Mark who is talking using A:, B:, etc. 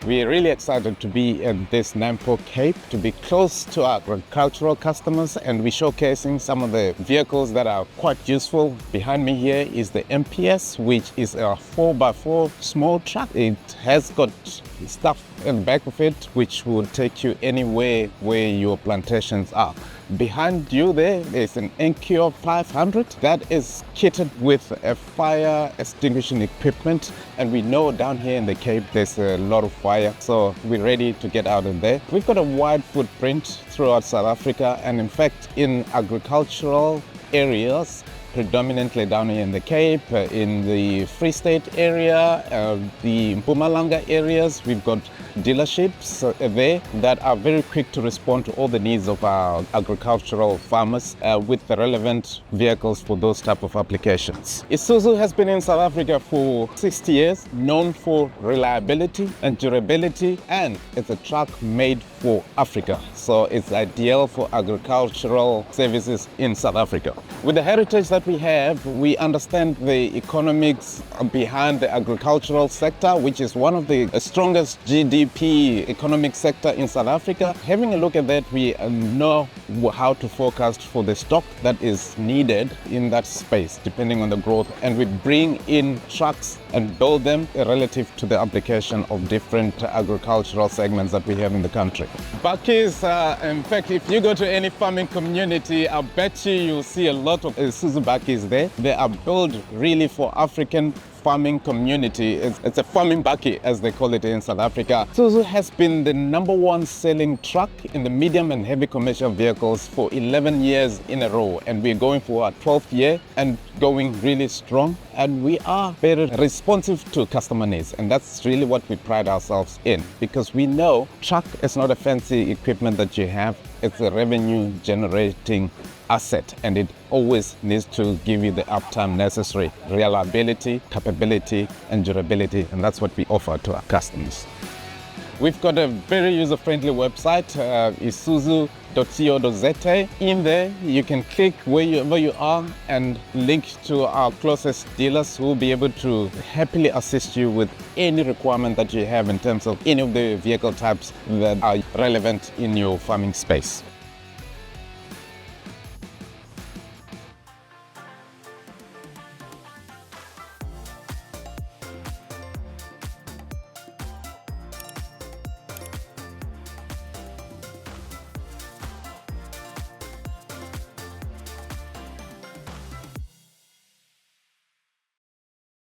A: We're really excited to be at this NAMPO Cape, to be close to our agricultural customers, and we're showcasing some of the vehicles that are quite useful. Behind me here is the MPS, which is a 4x4 small truck. It has got stuff in the back of it which will take you anywhere where your plantations are. Behind you there is an NQ 500 that is kitted with a fire extinguishing equipment, and we know down here in the Cape there's a lot of fire, so we're ready to get out of there. We've got a wide footprint throughout South Africa, and in fact in agricultural areas, predominantly down here in the Cape, in the Free State area, the Mpumalanga areas, we've got dealerships there that are very quick to respond to all the needs of our agricultural farmers with the relevant vehicles for those type of applications. Isuzu has been in South Africa for 60 years, known for reliability and durability, and it's a truck made for Africa, so it's ideal for agricultural services in South Africa. With the heritage that we have, we understand the economics behind the agricultural sector, which is one of the strongest GDP economic sector in South Africa. Having a look at that, we know how to forecast for the stock that is needed in that space, depending on the growth, and we bring in trucks and build them relative to the application of different agricultural segments that we have in the country. Bakkies, in fact, if you go to any farming community, I bet you'll see a lot of Isuzu bakkies there. They are built really for African farming community. It's a farming bakkie, as they call it in South Africa. Isuzu has been the #1 selling truck in the medium and heavy commercial vehicles for 11 years in a row, and we're going for our 12th year and going really strong, and we are very responsive to customer needs, and that's really what we pride ourselves in, because we know truck is not a fancy equipment that you have, it's a revenue generating asset, and it always needs to give you the uptime necessary, reliability, capability and durability, and that's what we offer to our customers. We've got a very user-friendly website, isuzu.co.za. In there you can click wherever you are and link to our closest dealers who will be able to happily assist you with any requirement that you have in terms of any of the vehicle types that are relevant in your farming space.